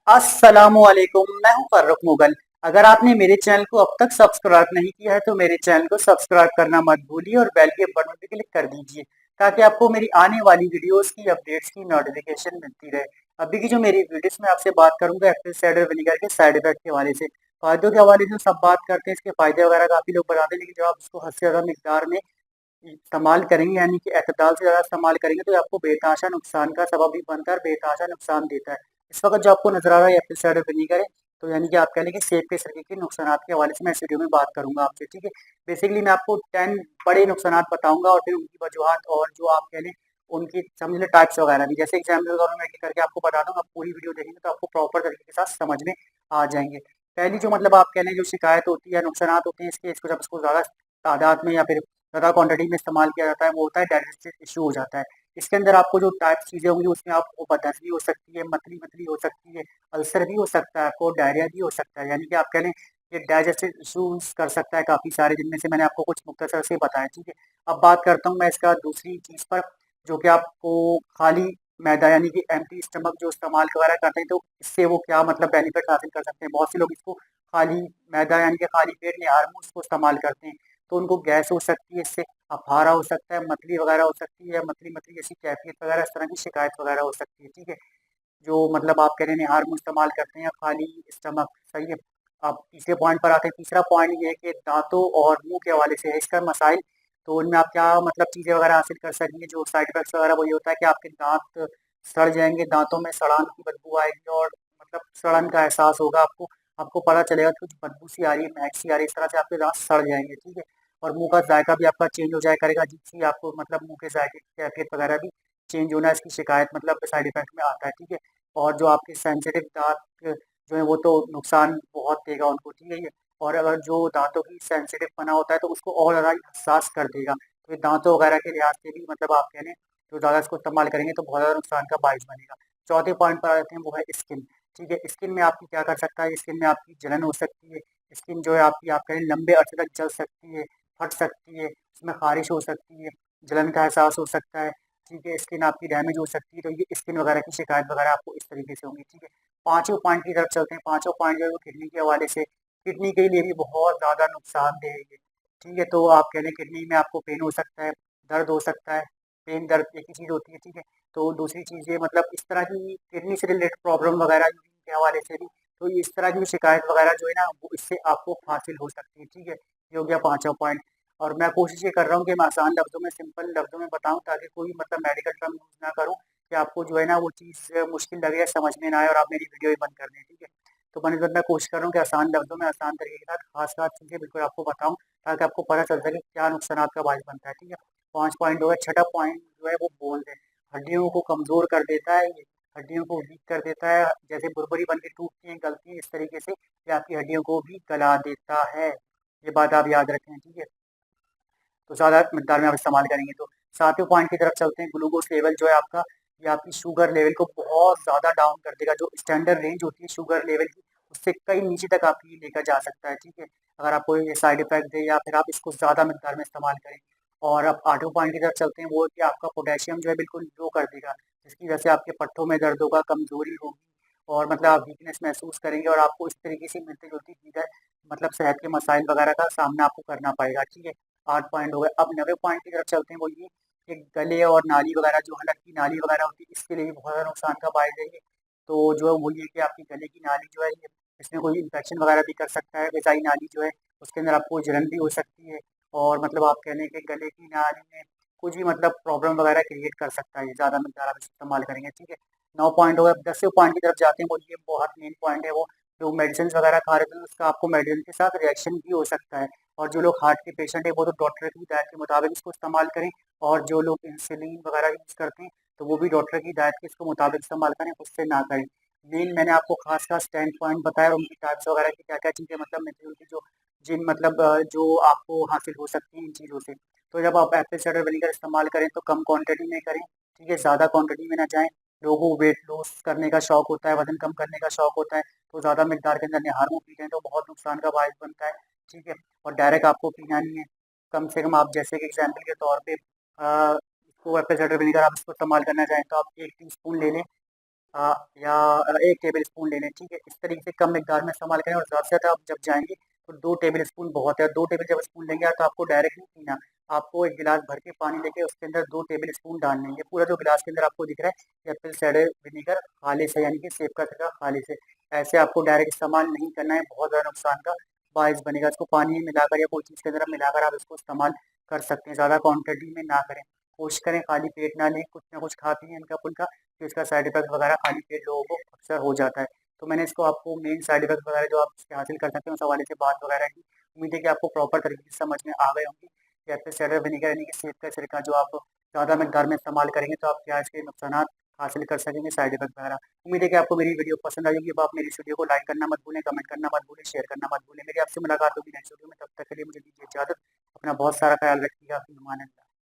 अस्सलामुअलैकुम। मैं हूं फर्रुख मुगल। अगर आपने मेरे चैनल को अब तक सब्सक्राइब नहीं किया है तो मेरे चैनल को सब्सक्राइब करना मत भूलिए और बेल के बटन पे क्लिक कर दीजिए ताकि आपको मेरी आने वाली वीडियोस की अपडेट्स की नोटिफिकेशन मिलती रहे। अभी की जो मेरी वीडियोस में आपसे बात करूंगा एप्पल साइडर विनेगर के साइड इफेक्ट के हवाले से। फायदों के हवाले से सब बात करते हैं, इसके फायदे वगैरह काफी लोग बताते हैं, लेकिन जब आप इसको हद से ज्यादा मिकदार में इस्तेमाल करेंगे यानी कि एतदाल से ज़्यादा इस्तेमाल करेंगे तो ये आपको बेतहाशा नुकसान का सबब भी बनता है और बेतहाशा नुकसान देता है। इस वक्त जो आपको नजर आ रहा है एप्पल साइडर विनेगर है, तो यानी कि आप कह लें कि सेब के सिरके के नुकसान के हवाले से मैं इस वीडियो में बात करूंगा आपसे। ठीक है, बेसिकली मैं आपको 10 बड़े नुकसान बताऊंगा और फिर उनकी वजूहत और जो आप कह लें उनकी समझ लें टाइप्स वगैरह भी, जैसे एग्जाम्पल के तौर में मैं करके आपको बता दूंगा। आप पूरी वीडियो देखेंगे तो आपको प्रॉपर तरीके के साथ समझ में आ जाएंगे। पहली जो मतलब आप कह लें जो शिकायत होती है, नुकसान होते हैं इसके, इसको जब इसको ज़्यादा तादाद में या फिर ज़्यादा क्वांटिटी में इस्तेमाल किया जाता है, वो होता है डाइजेस्टिव इशू हो जाता है। इसके अंदर आपको जो टाइप चीज़ें होंगी उसमें आपको बदहज़मी भी हो सकती है, मतली-मतली हो सकती है, अल्सर भी हो सकता है, आपको डायरिया भी हो सकता है। यानी कि आप कह लें ये डाइजेस्टिव इशूज़ कर सकता है काफ़ी सारे, जिनमें से मैंने आपको कुछ मुख्तसर से बताया। ठीक है, अब बात करता हूँ मैं इसका दूसरी चीज़ पर, जो कि आपको खाली मैदा यानी कि एम्प्टी स्टमक जो इस्तेमाल वगैरह करते हैं तो इससे वो क्या मतलब बेनिफिट हासिल कर सकते हैं। बहुत से लोग इसको खाली मैदा यानी कि खाली पेट निहार मुँह उसको इस्तेमाल करते हैं, तो उनको गैस हो सकती है इससे, अफारा हो सकता है, मतली वगैरह हो सकती है, मतली-मतली जैसी कैफियत वगैरह इस तरह की शिकायत वगैरह हो सकती है। ठीक है, जो मतलब आप कह रहे हैं निहार मुँह इस्तेमाल करते हैं खाली स्टमक, सही है। अब तीसरे पॉइंट पर आते हैं। तीसरा पॉइंट ये है कि दाँतों और मुँह के हवाले से है इसका मसाइल। तो उनमें आप क्या मतलब चीज़ें वगैरह हासिल कर सकेंगे, जो साइड इफ़ेक्ट्स वगैरह वो ये होता है कि आपके दाँत सड़ जाएँगे, दाँतों में सड़ान की बदबू आएगी और मतलब सड़न का एहसास होगा आपको। आपको पता चलेगा कि कुछ बदबू सी आ रही है, महक सी आ रही है, इस तरह से आपके दाँत सड़ जाएँगे। ठीक है, और मुँह का जायका भी आपका चेंज हो जाया करेगा, जिससे आपको मतलब मुँह के जायके की कैफियत वगैरह भी चेंज होना इसकी शिकायत मतलब साइड इफ़ेक्ट में आता है। ठीक है, और जो आपके सेंसिटिव दाँत जो है वो तो नुकसान बहुत देगा उनको, ठीक है ये। और अगर जो दाँतों की सेंसिटिव पना होता है तो उसको और ज़्यादा हसास कर देगा। तो ये दाँतों वगैरह के लिहाज से भी मतलब आप कह लें जो ज़्यादा इसको इस्तेमाल करेंगे तो बहुत ज़्यादा नुकसान का बाइस बनेगा। चौथे पॉइंट पर आ जाते हैं, वो है स्किन। ठीक है, स्किन में आपकी क्या कर सकता है, स्किन में आपकी जलन हो सकती है, स्किन जो है आपकी आप कह लें लंबे अरसे तक जल सकती है, फट सकती है, उसमें ख़ारिश हो सकती है, जलन का एहसास हो सकता है। ठीक है, स्किन आपकी डैमेज हो सकती है, तो ये स्किन वगैरह की शिकायत वगैरह आपको इस तरीके से होंगी। ठीक है, पाँचवें पॉइंट की तरफ चलते हैं। पाँचवाँ पॉइंट जो है वो किडनी के हवाले से, किडनी के लिए भी बहुत ज़्यादा नुकसानदेह है ये। ठीक है, तो आप कह लें किडनी में आपको पेन हो सकता है, दर्द हो सकता है, पेन दर्द एक ही चीज़ होती है। ठीक है, तो दूसरी चीज़ ये मतलब इस तरह की किडनी से रिलेटेड प्रॉब्लम वगैरह यूरिन के हवाले से भी, तो इस तरह की शिकायत वगैरह जो है ना वो इससे आपको हासिल हो सकती है। ठीक है, ये हो गया पाँचवाँ पॉइंट। और मैं कोशिश ये कर रहा हूँ कि मैं आसान लफ्ज़ों में, सिंपल लफ्ज़ों में बताऊँ ताकि कोई मतलब मेडिकल टर्म यूज़ ना करूँ कि आपको जो है ना वो चीज़ मुश्किल लगे या समझ में ना आए और आप मेरी वीडियो ही बंद कर दें। ठीक है, तो बनस्बत मैं कोशिश कर रहा हूँ कि आसान लफ्ज़ों में आसान तरीके के साथ खास-खास चीज़ें बिल्कुल आपको बताऊँ ताकि आपको पता चल सके क्या नुकसानात का बायस बनता है। ठीक है, 5 पॉइंट हो गए। छठा पॉइंट जो है वो बोन्स है। हड्डियों को कमज़ोर कर देता है ये, हड्डियों को वीक कर देता है। जैसे बुरबुरी बन के टूटती हैं, गलती है, इस तरीके से ये आपकी हड्डियों को भी गला देता है। ये बात आप याद रखें। ठीक है, तो ज़्यादा मिकदार में आप इस्तेमाल करेंगे तो। 7वें पॉइंट की तरफ चलते हैं। ग्लूकोज़ लेवल जो है आपका, ये आपकी शुगर लेवल को बहुत ज़्यादा डाउन कर देगा। जो स्टैंडर्ड रेंज होती है शुगर लेवल की, उससे कई नीचे तक आपकी लेकर जा सकता है। ठीक है, अगर आपको ये साइड इफ़ेक्ट दे या फिर आप इसको ज़्यादा मिकदार में इस्तेमाल करें। और अब 8वें पॉइंट की तरफ चलते हैं, वो है कि आपका पोटेशियम जो है बिल्कुल लो कर देगा, जिसकी वजह से आपके पट्टों में दर्द होगा, कमज़ोरी होगी और मतलब आप वीकनेस महसूस करेंगे और आपको इस तरीके से मिलती-जुलती चीज़ें मतलब सेहत के मसाइल वगैरह का सामना आपको करना पड़ेगा। ठीक है, 8 पॉइंट हो गए। अब 9वें पॉइंट की तरफ चलते हैं, वो ये कि गले और नाली वगैरह जो हलक की नाली वगैरह होती है, इसके लिए भी बहुत ज़्यादा नुकसान का बायस है ये। तो जो है वो ये कि आपकी गले की नाली जो है ये, इसमें कोई इन्फेक्शन वगैरह भी कर सकता है। ग़िज़ाई नाली जो है उसके अंदर आपको जलन भी हो सकती है और मतलब आप कह लें कि गले की नाली में कुछ भी मतलब प्रॉब्लम वगैरह क्रिएट कर सकता है ये, ज़्यादा मिकदार आप इस्तेमाल करेंगे। ठीक है, 9 पॉइंट हो गए। अब 10वें पॉइंट की तरफ जाते हैं, वो ये बहुत मेन पॉइंट है, वो जो मेडिसिन्स वगैरह खा रहे थे उसका आपको मेडिसिन के साथ रिएक्शन भी हो सकता है। और जो लोग हार्ट के पेशेंट हैं वो तो डॉक्टर की हिदायत के मुताबिक इसको इस्तेमाल करें, और जो लोग इंसुलिन वगैरह यूज़ करते हैं तो वो भी डॉक्टर की हिदायत के इसको मुताबिक इस्तेमाल करें, उससे ना करें। मेन मैंने आपको खास-खास 10 पॉइंट बताया और उनकी टाइप्स वगैरह की क्या-क्या चीज़ें मतलब मिलती-जुलती जो जिन मतलब जो आपको हासिल हो सकती हैं इन चीज़ों से। तो जब आप एप्पल साइडर विनेगर इस्तेमाल करें तो कम क्वांटिटी में करें, ठीक है? ज़्यादा क्वांटिटी में ना जाएँ। लोगों को वेट लॉस करने का शौक होता है, वज़न कम करने का शौक होता है, तो ज़्यादा मिकदार के अंदर निहार मुँह पीते हैं तो बहुत नुकसान का बायस बनता है, ठीक है? और डायरेक्ट आपको पीना नहीं है। कम से कम आप जैसे कि एग्ज़ाम्पल के तौर पे इसको एप्पल साइडर विनेगर आप इसको इस्तेमाल करना चाहें तो आप 1 टीस्पून ले लें, या 1 टेबल स्पून ले लें, ठीक है? इस तरीके से कम मिकदार में इस्तेमाल करें और ज़्यादा से ज़्यादा आप जब जाएँगे तो 2 टेबल स्पून बहुत है। 2 टेबल जब स्पून लेंगे तो आपको डायरेक्ट नहीं पीना, आपको 1 गिलास भर के पानी लेके उसके अंदर 2 टेबल स्पून डालने हैं। ये पूरा जो गिलास के अंदर आपको दिख रहा है, ये एप्पल साइडर विनेगर खालिस है, यानी कि सेब का छिलका खालिस है। ऐसे आपको डायरेक्ट इस्तेमाल नहीं करना है, बहुत ज़्यादा नुकसान का बाइस बनेगा। इसको पानी में मिलाकर या कोई चीज़ के अंदर मिलाकर आप इसको इस्तेमाल कर सकते हैं, ज़्यादा क्वांटिटी में ना करें। कोशिश करें खाली पेट ना लें, कुछ ना कुछ खाते हैं हल्का-फुल्का, तो इसका साइड इफ़ेक्ट वगैरह खाली पेट लोगों को अक्सर हो जाता है। तो मैंने इसको आपको मेन साइड इफ़ेक्ट वगैरह जो आप इसके हासिल कर सकते हैं, उस हवाले से बात वगैरह की। उम्मीद है कि आपको प्रॉपर तरीके से समझ में आ गए होंगे कि एप्पल साइडर विनेगर यानी कि सेब का सिरका जो आप ज़्यादा मिकदार में इस्तेमाल करेंगे, तो आप क्या इसके नुकसानात हासिल कर सकेंगे, साइड इफ़ेक्ट वगैरह। उम्मीद है कि आपको मेरी वीडियो पसंद आई होगी। अब आप मेरी इस वीडियो को लाइक करना मत भूलें, कमेंट करना मत भूलें, शेयर करना मत भूलें। मेरी आपसे मुलाकात होगी नेक्स्ट वीडियो में, तब तक के लिए मुझे दीजिए इजाज़त। अपना बहुत सारा ख्याल रखिएगा। फ़ी अमान अल्लाह।